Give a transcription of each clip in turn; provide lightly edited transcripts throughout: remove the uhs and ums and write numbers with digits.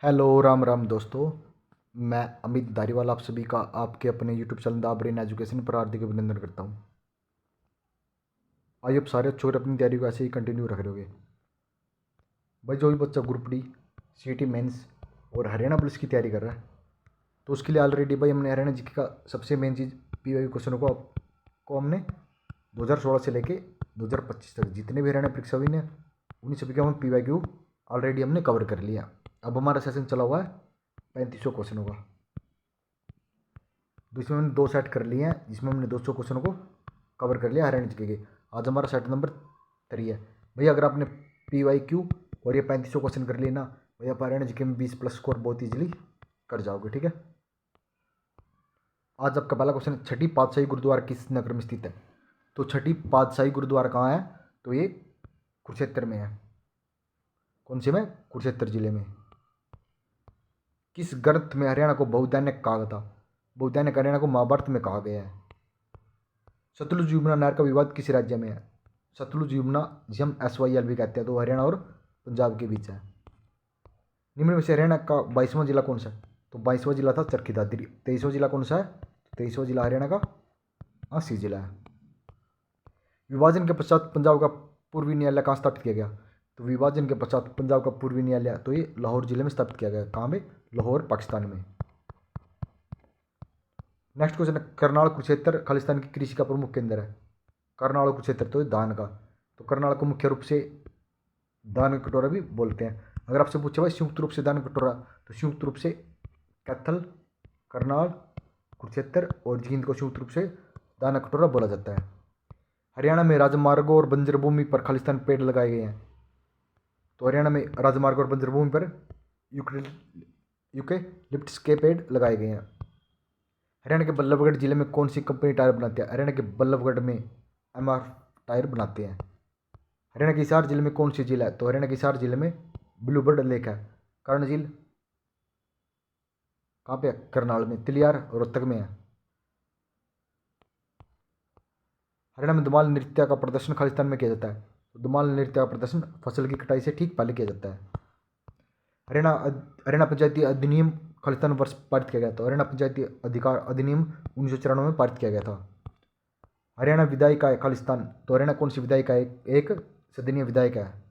Hello Ram Ram दोस्तों। मैं अमित धारीवाल आप सभी का आपके अपने YouTube channel the brain education पर हार्दिक अभिनंदन करता हूँ। आइए अब सारे अच्छे और अपनी तैयारी को ऐसे ही कंटिन्यू रख रहे होगे भाई। जो भी बच्चा ग्रुप डी सीटी मेंस और हरियाणा पुलिस की तैयारी कर रहा है तो उसके लिए ऑलरेडी भाई हमने हरियाणा जी का सबसे मेन चीज़ पीवाई क्वेश्चनों को हमने 2016 से लेके 2025 तक जितने भी हरियाणा परीक्षा हुई ने उन्हीं सभी का हम पीवाई क्यू ऑलरेडी हमने कवर कर लिया। अब हमारा सेशन चला हुआ है 3500 क्वेश्चनों का। जिसमें हमने 2 सेट कर लिए हैं जिसमें हमने 200 क्वेश्चनों को कवर कर लिया हरियाणा जीके के। आज हमारा सेट नंबर 3 है। भैया अगर आपने पी वाई क्यू और ये 3500 क्वेश्चन कर लिए ना भैया आप हरियाणा जीके में 20+ स्कोर बहुत ईजिली कर जाओगे। ठीक है। आज आपका पहला क्वेश्चन, छठी पातशाही गुरुद्वारा किस नगर में स्थित है? तो छठी पातशाही गुरुद्वारा कहाँ है? तो ये कुरुक्षेत्र में है। कौन से में? कुरुक्षेत्र जिले में। किस ग्रंथ में हरियाणा को बहुदैनिक कहा था? बहुदैनिक हरियाणा को महाभारत में कहा गया है। सतलुज यमुना नहर का विवाद किस राज्य में है? सतलुज यमुना जिसे हम SYL भी कहते हैं तो हरियाणा और पंजाब के बीच है। निम्न में से हरियाणा का 22वां जिला कौन सा है? तो 22वां जिला था चरखी दादरी। 23वां जिला कौन सा है? 23वां जिला हरियाणा का आसी जिला है। विभाजन के पश्चात पंजाब का पूर्वी न्यायालय कहाँ स्थापित किया गया? तो विभाजन के पश्चात पंजाब का पूर्वी न्यायालय तो ये लाहौर जिले में स्थापित किया गया। कहाँ में? लाहौर पाकिस्तान में। नेक्स्ट क्वेश्चन है, करनाल कुरुक्षेत्र खालिस्तान की कृषि का प्रमुख केंद्र है। करनाल और कुरुक्षेत्र तो धान का। तो करनाल को मुख्य रूप से धान का कटोरा भी बोलते हैं। अगर आपसे पूछे भाई संयुक्त रूप से धान कटोरा तो संयुक्त रूप से कैथल, करनाल, कुरुक्षेत्र और जींद को संयुक्त रूप से दाना कटोरा बोला जाता है। हरियाणा में राजमार्गों और बंजर भूमि पर खालिस्तान पेड़ लगाए गए हैं। तो हरियाणा में राजमार्ग और बंजर भूमि पर यूकेलिप्टस के पेड़ लगाए गए हैं। हरियाणा के बल्लभगढ़ जिले में कौन सी कंपनी टायर बनाती है? हरियाणा के बल्लभगढ़ में MR टायर बनाते हैं। हरियाणा के हिसार जिले में कौन सी झील है? तो हरियाणा के हिसार जिले में ब्लूबर्ड लेक है। कर्ण झील कहाँ पे है? करनाल में। तिलियार रोहतक में है। हरियाणा में धुमाल नृत्य का प्रदर्शन खालिस्तान में किया जाता है। तो धुमाल नृत्य का प्रदर्शन फसल की कटाई से ठीक पहले किया जाता है। हरियाणा पंचायती अधिनियम खालिस्तान वर्ष पारित किया गया था। हरियाणा पंचायती अधिकार अधिनियम 1994 में पारित किया गया था। हरियाणा विधायिका है खालिस्तान। तो हरियाणा कौन सी विधायिका है? एक सदनीय विधायिका है।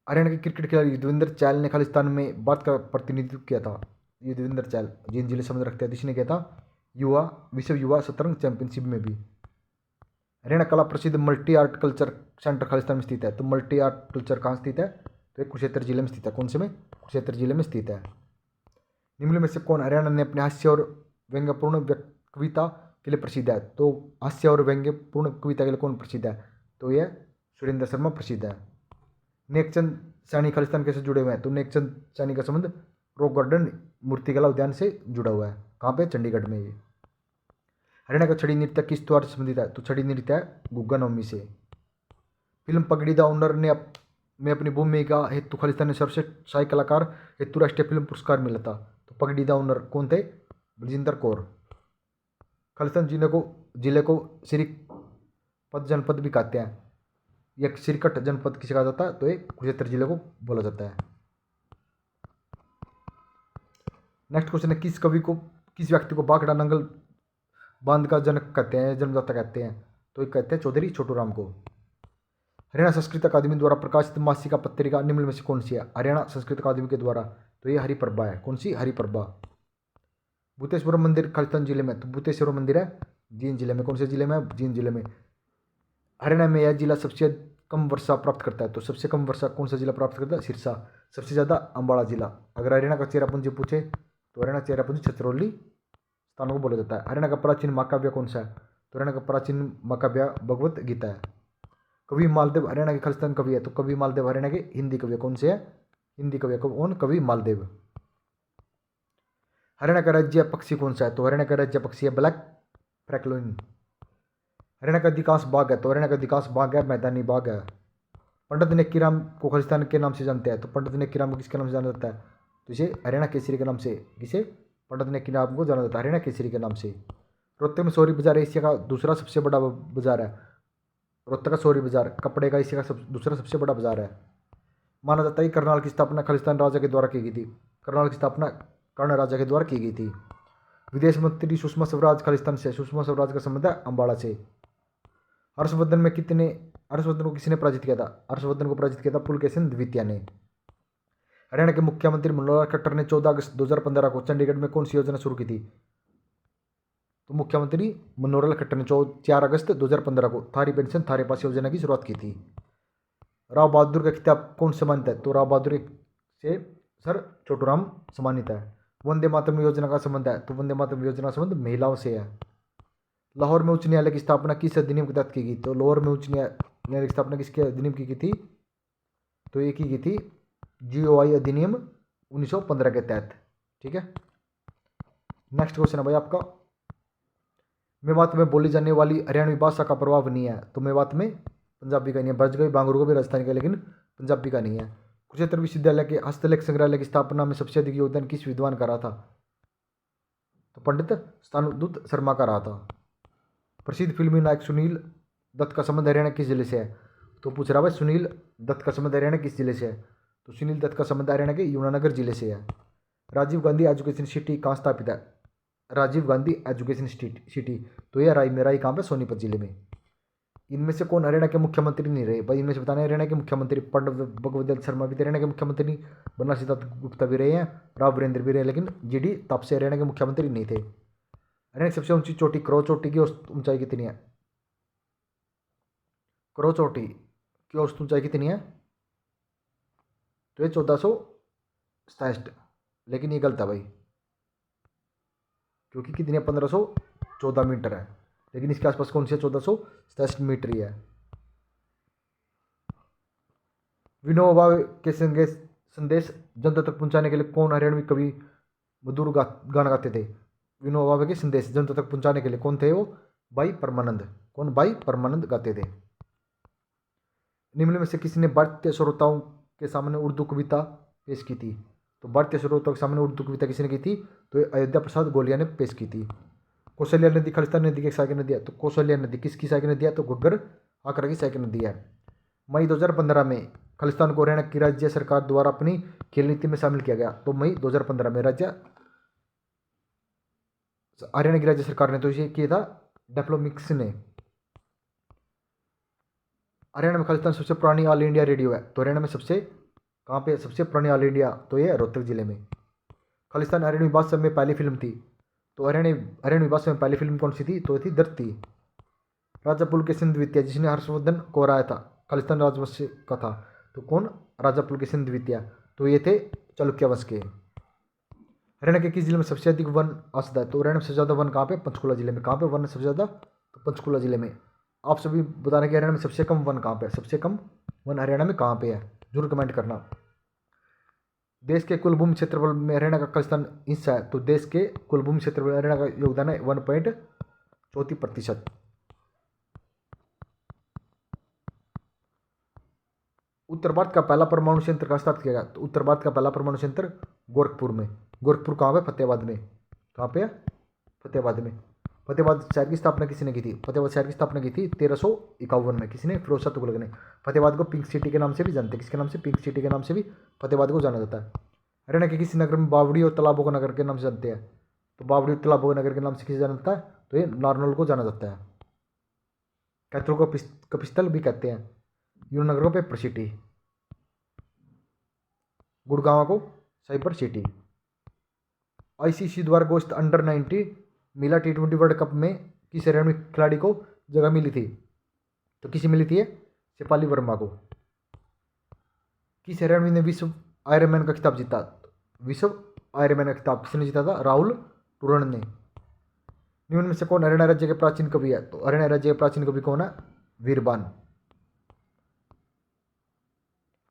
हरियाणा के क्रिकेट खिलाड़ी युजवेंद्र चहल ने खालिस्तान में भारत का प्रतिनिधित्व किया था। युजवेंद्र चहल जींद जिले संबंध रखते हैं जिसने किया था विश्व युवा शतरंज चैंपियनशिप में भी। हरियाणा कला प्रसिद्ध multi art culture centre Khalistan में स्थित है। तो मल्टी आर्ट कल्चर कहाँ स्थित है? तो एक कुरुक्षेत्र जिले में स्थित है। कौन से में? कुरुक्षेत्र जिले में स्थित है। निम्न में से कौन हरियाणा ने अपने हास्य और व्यंग्यपूर्ण कविता के लिए प्रसिद्ध है? तो हास्य और व्यंग्यपूर्ण कविता के लिए कौन प्रसिद्ध है? तो यह सुरेंद्र शर्मा प्रसिद्ध है। नेकचंद सैनी खालिस्तान कैसे जुड़े हुए हैं? तो नेकचंद सैनी का संबंध रॉक गार्डन मूर्तिकला उद्यान से जुड़ा हुआ है। कहाँ पे? चंडीगढ़ में। ये हरियाणा का छड़ी नृत्य किस त्योहार से संबंधित है? तो छड़ी नृत्य है गुग्गा नवमी से। फिल्म पगड़ी द ओनर में अपनी भूमिका हेतु खालिस्तान ने सर्वश्रेष्ठ सहायक कलाकार हेतु राष्ट्रीय फिल्म पुरस्कार मिला था। तो पगड़ी द ओनर कौन थे? बलजिंदर कौर। खालिस्तान जिले को श्रीपत जनपद भी कहते हैं। यह श्रीकट जनपद किसे कहा जाता है? तो ये कुरुक्षेत्र जिले को बोला जाता है। नेक्स्ट क्वेश्चन है, किस व्यक्ति को भाखड़ा नंगल बांध का जनक कहते हैं, जन्मदाता कहते हैं? तो ये कहते हैं चौधरी छोटू राम को। हरियाणा संस्कृत अकादमी द्वारा प्रकाशित मासिका पत्रिका निम्न में से कौन सी है? हरियाणा संस्कृत अकादमी के द्वारा तो ये हरिप्रभा है। कौन सी? हरिप्रभा। भूतेश्वर मंदिर खालिस्तान जिले में। तो भूतेश्वर मंदिर है जींद जिले में। कौन से जिले में? जींद जिले में। हरियाणा में यह जिला सबसे कम वर्षा प्राप्त करता है। तो सबसे कम वर्षा कौन सा जिला प्राप्त करता है? सिरसा। सबसे ज़्यादा अम्बाला जिला। अगर हरियाणा का चेरापूंजी पूछे तो हरियाणा चेरापूंजी छतरौली स्थानों को बोला जाता है। हरियाणा का प्राचीन महाकाव्य कौन सा है? तो हरियाणा का प्राचीन महाकाव्य भगवत गीता है। कवि मालदेव हरियाणा के खालिस्तान कवि है। तो कवि मालदेव हरियाणा के हिंदी कवि कौन से है? हिंदी कवि कौन? कवि मालदेव। हरियाणा का राज्य पक्षी कौन सा है? तो हरियाणा का राज्य पक्षी है ब्लैक फ्रैक्लोइन। हरियाणा का अधिकांश बाघ है। तो हरियाणा का अधिकांश बाघ है मैदानी बाघ है। पंडित नेक्कीराम को खालिस्तान के नाम से जानते हैं। तो पंडित नेक्कीराम को किसके नाम से जाना जाता है? तो इसे हरियाणा केसरी के नाम से। किसे? पंडित नेक्कीराम को जाना जाता है हरियाणा केसरी के नाम से। रोहतक में सौरी बाजार एशिया का दूसरा सबसे बड़ा बाजार है। रोहतक का सौरी बाजार कपड़े का एशिया का दूसरा सबसे बड़ा बाजार है। माना जाता है कि करनाल की स्थापना खालिस्तान राजा के द्वारा की गई थी। करनाल की स्थापना कर्ण राजा के द्वारा की गई थी। विदेश मंत्री सुषमा स्वराज खालिस्तान से। सुषमा स्वराज का संबंध है अम्बाड़ा से। हर्षवर्धन को किसने पराजित किया था? हर्षवर्धन को पराजित किया था पुलकेशिन द्वितीय ने। हरियाणा के मुख्यमंत्री मनोहर खट्टर ने 14 अगस्त 2015 को चंडीगढ़ में कौन सी योजना शुरू की थी? तो मुख्यमंत्री मनोहर खट्टर ने 4 अगस्त 2015 को थारी पेंशन थारे पास योजना की शुरुआत की थी। राव बहादुर का खिताब कौन सम्मानित है? तो राव बहादुर से सर छोटूराम सम्मानित है। वंदे मातरम योजना का संबंध है? तो वंदे मातरम योजना का संबंध महिलाओं से है। लाहौर में उच्च न्यायालय की स्थापना किस अधिनियम के तहत की गई? तो लाहौर में उच्च न्यायालय की स्थापना किसके अधिनियम की गई थी? तो ये की गई थी GOI अधिनियम 1915 के तहत। ठीक है, नेक्स्ट क्वेश्चन है भाई आपका, मेवात में बोली जाने वाली हरियाणवी भाषा का प्रभाव नहीं है? तो मेवात में पंजाबी का नहीं है। ब्रजगई बांगरू को भी राजस्थानी का, लेकिन पंजाबी का नहीं है। कुरुक्षेत्र विश्वविद्यालय के हस्तलेख संग्रहालय की स्थापना में सबसे अधिक योगदान किस विद्वान का रहा था? तो पंडित स्थानदूत शर्मा का रहा था। प्रसिद्ध फिल्मी नायक सुनील दत्त का संबंध हरियाणा किस जिले से है? तो पूछ रहा है सुनील दत्त का संबंध हरियाणा किस जिले से है? तो सुनील दत्त का संबंध हरियाणा के यमुनानगर जिले से है। राजीव गांधी एजुकेशन सिटी कहाँ स्थापित है? राजीव गांधी एजुकेशन सिटी, तो यह राई में, राई कहाँ पे? सोनीपत जिले में। इनमें से कौन हरियाणा के मुख्यमंत्री नहीं रहे? भाई इनमें से बताना है हरियाणा के मुख्यमंत्री। पंडित भगवत शर्मा भी हरियाणा के मुख्यमंत्री, बनारसी दत्त गुप्ता भी रहे हैं, राव वीरेंद्र भी रहे, लेकिन GD तापसे हरियाणा के मुख्यमंत्री नहीं थे। हरियाणा की सबसे ऊंची चोटी क्रो चोटी की औसत ऊंचाई कितनी है? क्रो चोटी की औसत ऊंचाई कितनी है? तो ये 1467, लेकिन ये गलत है भाई, क्योंकि कितनी है? 1514 मीटर है, लेकिन इसके आसपास कौन सी है? 1467 मीटर ही है। विनोबा भावे के संदेश जनता तक पहुंचाने के लिए कौन हरियाणवी कवि मधुर गाना गाते थे? विनोबा भावे के संदेश जनता तक पहुंचाने के लिए कौन थे वो? भाई परमानंद। कौन? भाई परमानंद गाते थे। निम्न में से किसने भारतीय श्रोताओं के सामने उर्दू कविता पेश की थी? तो भारतीय श्रोताओं के सामने उर्दू कविता किसने की थी? तो अयोध्या प्रसाद गोलिया ने पेश की थी। कौशल्या नदी खालिस्तान नदी की सहायक नदी है? तो कौशल्या नदी किसकी सहायक नदी है? तो घग्गर आकरा की सहायक नदी है। मई 2015 में खालिस्तान को हरियाणा की राज्य सरकार द्वारा अपनी खेल नीति में शामिल किया गया। तो मई 2015 में हरियाणा की राज्य सरकार ने तो इसे किया था डेप्लोमिक्स ने। हरियाणा में खालिस्तान सबसे पुरानी ऑल इंडिया रेडियो है? तो हरियाणा में सबसे कहाँ पे सबसे पुरानी ऑल इंडिया? तो ये रोहतक जिले में। खालिस्तान हरियाणवी भाषा में पहली फिल्म थी? तो हरियाणवी भाषा में पहली फिल्म कौन सी थी? तो थी धरती। राजा पुलकेशिन द्वितीय जिसने हर्षवर्धन को हराया था, खालिस्तान राजवंश का था, तो कौन? राजा पुलकेशिन द्वितीय, तो ये थे चालुक्य वंश के। हरियाणा के किस जिले में सबसे अधिक वन औसत है? तो हरियाणा में सबसे ज़्यादा वन कहाँ पे? पंचकुला जिले में। कहाँ पे वन है सबसे ज़्यादा? तो पंचकुला जिले में। आप सभी बताने कि हरियाणा में सबसे कम वन कहाँ पे है? सबसे कम वन हरियाणा में कहाँ पे है? जरूर कमेंट करना। देश के कुल भूमि क्षेत्रफल में हरियाणा का खालिस्तान हिस्सा है? तो देश के कुल भूमि क्षेत्रफल में हरियाणा का योगदान है 1.34%। उत्तर भारत का पहला परमाणु संयंत्र कहाँ स्थापित किया गया? तो उत्तर भारत का पहला परमाणु संयंत्र गोरखपुर में। गोरखपुर कहाँ पे? फतेहाबाद में। कहाँ पे है? फतेहाबाद में। फतेहाबाद शहर की स्थापना किसने की थी? फतेहाबाद शहर की स्थापना की थी 1351 में। किसने? फिरोज शाह तुगलक ने। फतेहाबाद को पिंक सिटी के नाम से भी जानते हैं। किसके नाम से? पिंक सिटी के नाम से भी फतेहाबाद को जाना जाता है। हरियाणा के किसी नगर में बावड़ी और तालाबों को नगर के नाम से जानते हैं? तो बावड़ी और तालाबों को नगर के नाम से किसे जाना जाता है? तो ये नारनौल को जाना जाता है। कैथल को कपिस्थल भी कहते हैं। यूनगर को पेपर सिटी, गुड़गांव को साइबर सिटी। ICC द्वारा घोषित अंडर-19 महिला T20 वर्ल्ड कप में किस हरियाणवी खिलाड़ी को जगह मिली थी? तो किसे मिली थी? शेफाली वर्मा को। किस हरियाणवी ने विश्व आयरनमैन का खिताब जीता? विश्व आयरनमैन का खिताब किसने जीता था? राहुल टूरण ने। निम्न में से कौन हरियाणा राज्य के प्राचीन कवि है? तो हरियाणा राज्य के प्राचीन कवि कौन है? वीरबान।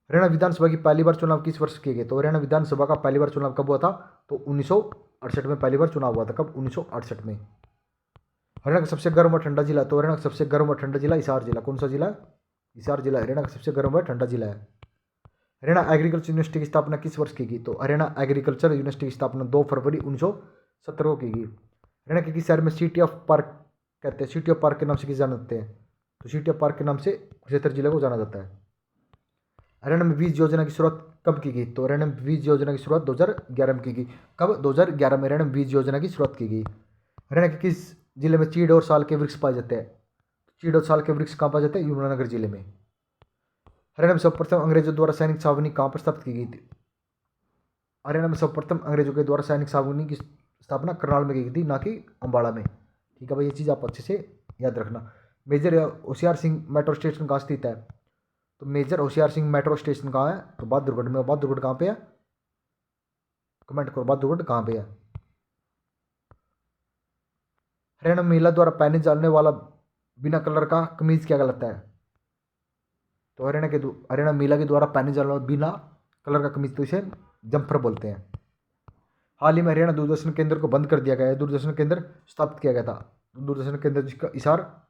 हरियाणा विधानसभा की पहली बार चुनाव किस वर्ष किए गए? तो हरियाणा विधानसभा का पहली बार चुनाव कब हुआ था? तो 1968 में पहली बार चुनाव हुआ था। कब? 1968 में। हरियाणा का सबसे गर्म और ठंडा जिला? तो हरियाणा का सबसे गर्म और ठंडा जिला हिसार जिला। कौन सा जिला? हिसार जिला हरियाणा का सबसे गर्म और ठंडा जिला है। हरियाणा एग्रीकल्चर यूनिवर्सिटी की स्थापना किस वर्ष की गई? तो हरियाणा एग्रीकल्चर यूनिवर्सिटी की स्थापना 2 फरवरी 1970 को की गई। हरियाणा के किस शहर में सिटी ऑफ पार्क कहते हैं? सिटी ऑफ पार्क के नाम से किसे जाना जाते हैं? तो सिटी ऑफ पार्क के नाम से कुरुक्षेत्र जिले को जाना जाता है। हरियाणा में बीज योजना की शुरुआत कब की गई? तो हरियाणा में बीज योजना की शुरुआत 2011 में की गई। कब? 2011 में हरियाणा में बीज योजना की शुरुआत की गई। हरियाणा के किस जिले में चीड़ और साल के वृक्ष पाए जाते हैं? चीड़ और साल के वृक्ष कहाँ पाए जाते हैं? यमुनानगर जिले में। हरियाणा में सर्वप्रथम अंग्रेजों द्वारा सैनिक छावनी कहाँ पर स्थापित की गई थी? हरियाणा में सर्वप्रथम अंग्रेजों के द्वारा सैनिक छावनी की स्थापना करनाल में की गई थी, ना कि अम्बाड़ा में। ठीक है भाई, ये चीज़ आप अच्छे से याद रखना। Major Hoshiyar Singh metro station कहाँ स्थित है? तो major Hoshiyar Singh metro station कहाँ है? तो बहादुरगढ़ में। बहादुरगढ़ कहाँ पे है? कमेंट करो, बहादुरगढ़ कहाँ पे है? हरियाणा महिला द्वारा पहने जाने वाला बिना कलर का कमीज क्या कहलाता है? तो हरियाणा महिला के द्वारा पहने जाने वाला बिना कलर का कमीज, तो इसे जम्फर बोलते हैं। हाल ही में हरियाणा दूरदर्शन केंद्र को बंद कर दिया गया है। दूरदर्शन केंद्र स्थापित किया गया था। दूरदर्शन केंद्र जिसका इशार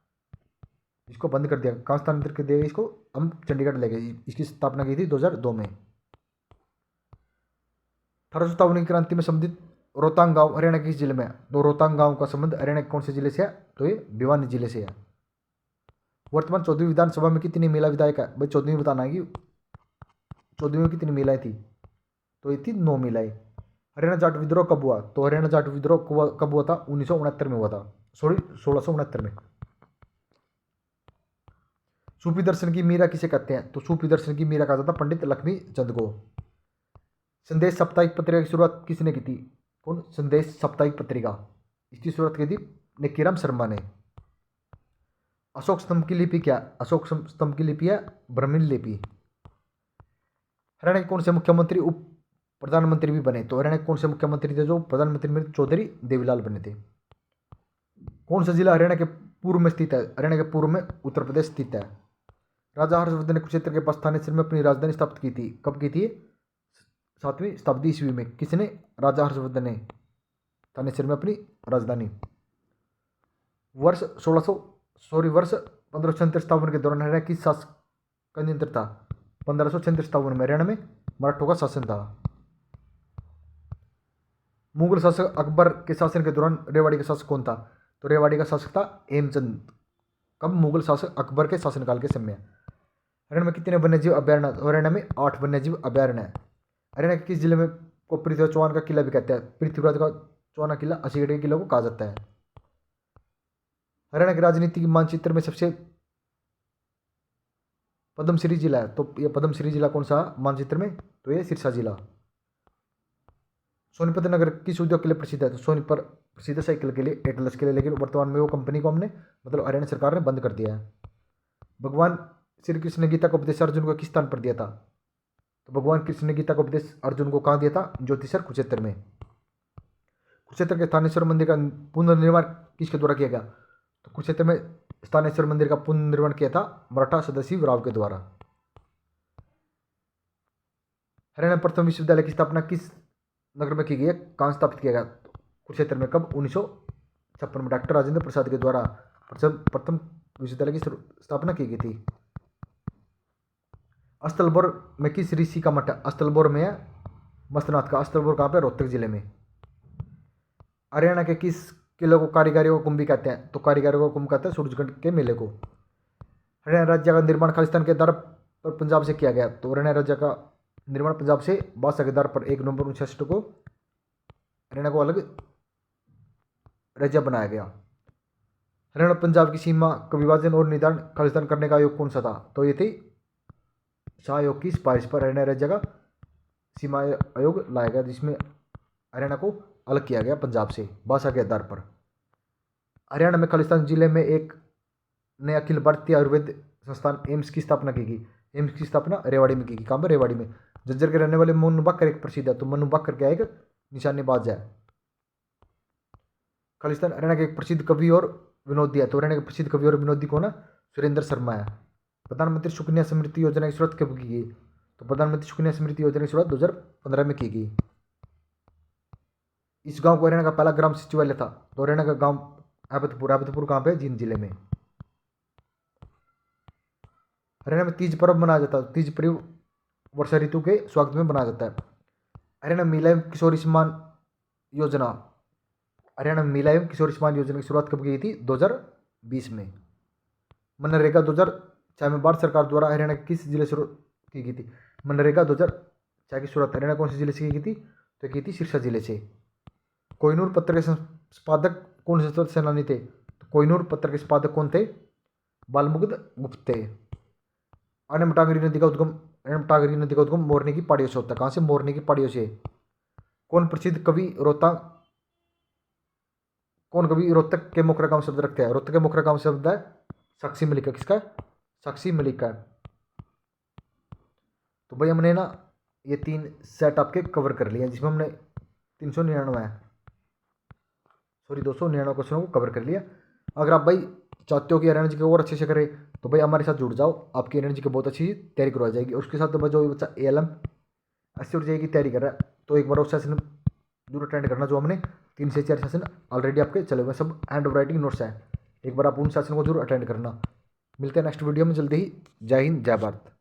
इसको बंद कर दिया, कहाँ स्थानांतरित कर दिया गया इसको? हम चंडीगढ़ ले गए। इसकी स्थापना की थी 2002 में। 1857 की क्रांति में संबंधित रोहतांग गांव हरियाणा के किस जिले में है? तो रोहतांग गांव का संबंध हरियाणा के कौन से जिले से है? तो ये भिवानी जिले से है। वर्तमान 14वीं विधानसभा में कितनी महिला विधायक है? भाई 14वीं बताना है कि 14वीं में कितनी महिलाएं थी? तो ये थी 9 महिलाएं। हरियाणा जाट विद्रोह कब हुआ? तो हरियाणा जाट विद्रोह कब हुआ था? 1969 में हुआ था, सॉरी 1669 में। सूफी दर्शन की मीरा किसे कहते हैं? तो सूफी दर्शन की मीरा कहा जाता पंडित लक्ष्मी चंद को। संदेश साप्ताहिक पत्रिका की शुरुआत किसने की थी? कौन? संदेश साप्ताहिक पत्रिका, इसकी शुरुआत की थी निकीराम शर्मा ने। अशोक स्तंभ की लिपि क्या? अशोक स्तंभ की लिपि है ब्राह्मणी लिपि। हरियाणा के कौन से मुख्यमंत्री उप प्रधानमंत्री भी बने? तो हरियाणा के कौन से मुख्यमंत्री थे जो प्रधानमंत्री में? चौधरी देवीलाल बने थे। कौन सा जिला हरियाणा के पूर्व में स्थित है? हरियाणा के पूर्व में उत्तर प्रदेश स्थित है। राजा हर्षवर्धन ने कुरुक्षेत्र के पास थानेसर में अपनी राजधानी स्थापित की थी। कब की थी? 7वीं शताब्दी ईस्वी में। किसने? राजा हर्षवर्धन ने थानेसर में अपनी राजधानी। वर्ष 1576 के दौरान हरियाणा की शासक का नियंत्रण था? 1576 में हरियाणा में मराठों का शासन था। मुगल शासक अकबर के शासन के दौरान रेवाड़ी का शासक कौन था? तो रेवाड़ी का शासक था हेमचंद। कब? मुगल शासक अकबर के शासनकाल के समय। हरियाणा में कितने वन्यजीव अभ्यारण्य? हरियाणा में 8 वन्यजीव अभ्यारण्य है। हरियाणा के किस जिले में को पृथ्वीराज चौहान का किला भी कहते हैं? पृथ्वीराज का चौहान किला असीगढ़ के किला को कहा जाता है। हरियाणा के राजनीतिक मानचित्र में सबसे पद्मश्री जिला है, तो ये पद्मश्री जिला कौन सा मानचित्र में? तो ये सिरसा जिला। सोनीपत नगर किस उद्योग के लिए प्रसिद्ध है? तो सोनीपत प्रसिद्ध साइकिल के लिए, एटलस के लिए, लेकिन वर्तमान में वो कंपनी को हमने मतलब हरियाणा सरकार ने बंद कर दिया है। भगवान श्री कृष्ण ने गीता का उपदेश अर्जुन को किस स्थान पर दिया था? तो भगवान कृष्ण ने गीता का उपदेश अर्जुन को कहाँ दिया था? ज्योतिषर कुरुक्षेत्र में। कुरुक्षेत्र के थानेश्वर मंदिर का पुनर्निर्माण किसके द्वारा किया गया? तो कुरुक्षेत्र में स्थानेश्वर मंदिर का पुनर्निर्माण किया था मराठा सदाशिव राव के द्वारा। हरियाणा प्रथम विश्वविद्यालय की स्थापना किस नगर में की गई है? कहाँ स्थापित किया गया? कुरुक्षेत्र में। कब? 1956 में डॉक्टर राजेंद्र प्रसाद के द्वारा प्रथम विश्वविद्यालय की स्थापना की गई थी। अस्तलबोर में किस ऋषि का मठ है? अस्तलबोर में है मस्तनाथ का। अस्तलबोर कहाँ पे? रोहतक जिले में। हरियाणा के किस किले को कारीगरों को कुंभ भी कहते हैं? तो कारीगरों को कुंभ कहते हैं सूरजगढ़ के मेले को। हरियाणा राज्य का निर्माण खालिस्तान के आधार पर पंजाब से किया गया। तो हरियाणा राज्य का निर्माण पंजाब से बादशाह के आधार पर 1 नवंबर 1966 को हरियाणा को अलग राज्य बनाया गया। हरियाणा पंजाब की सीमा का विभाजन और निर्धारण खालिस्तान करने का आयोग कौन सा था? तो ये थी शाह आयोग की सिफारिश पर हरियाणा राज्य का सीमा आयोग लाया गया, जिसमें हरियाणा को अलग किया गया पंजाब से बादशाह के आधार पर। हरियाणा में खालिस्तान जिले में एक नया अखिल भारतीय आयुर्वेद संस्थान एम्स की स्थापना की गई। एम्स की स्थापना रेवाड़ी में की गई। कहाँ पर? रेवाड़ी में। झज्जर के रहने वाले मनु बक्कर एक प्रसिद्ध है, तो मनु बक्कर क्या एक निशानेबाज है। खालिस्तान हरियाणा के एक प्रसिद्ध कवि और विनोदी है, तो हरियाणा के प्रसिद्ध कवि और विनोदी कौन है? सुरेंद्र शर्मा है। प्रधानमंत्री सुकन्या समृद्धि योजना की शुरुआत कब की गई? तो प्रधानमंत्री सुकन्या समृद्धि योजना की शुरुआत 2015 में की गई। इस गांव को हरियाणा का पहला ग्राम सचिवालय था। तो हरियाणा का गांव हैबतपुर। हैबतपुर कहाँ पे? जींद जिले में। हरियाणा में तीज पर्व मनाया जाता है। तीज पर्व वर्षा ऋतु के स्वागत में मनाया जाता है। हरियाणा महिला एवं किशोरी सम्मान योजना, हरियाणा महिला एवं किशोरी सम्मान योजना की शुरुआत कब की गई थी? 2020 में। मनरेगा 2006 में भारत सरकार द्वारा हरियाणा के किस जिले शुरू की थी। मनरेगा 2006 की शुरुआत हरियाणा कौन से जिले से की थी, तो की थी सिरसा जिले से। कोहिनूर पत्र के संपादक कौन से स्वतंत्र सेनानी थे, तो कोहिनूर पत्र के संपादक कौन थे, बालमुकुंद गुप्त थे। अनमटागरी नदी का उद्गम मोरनी की पहाड़ियों से होता है। कहाँ से, मोरनी की पहाड़ियों से। कौन प्रसिद्ध कवि कौन कवि रोहतक के मुखर काम शब्द रखते हैं, रोहतक के मुखर काम शब्द है साक्षी मलिक का। किसका, साक्षी मलिक का। तो भाई हमने ना ये 3 सेट आपके कवर कर लिया, जिसमें हमने 299 क्वेश्चनों को कवर कर लिया। अगर आप भाई चाहते हो कि हरियाणा जी के और अच्छे से करें, तो भाई हमारे साथ जुड़ जाओ, आपकी हरियाणा जी की बहुत अच्छी तैयारी करवाई जाएगी। उसके साथ तो जो बच्चा ALM SC की तैयारी कर रहा है, तो एक बार उस सेशन जरूर अटेंड करना। जो हमने 3 से 4 सेशन ऑलरेडी आपके चले हुए, सब हैंड राइटिंग नोट्स हैं। एक बार आप उन सेशन को जरूर अटेंड करना। मिलते हैं नेक्स्ट वीडियो में जल्दी ही। जय हिंद, जय भारत।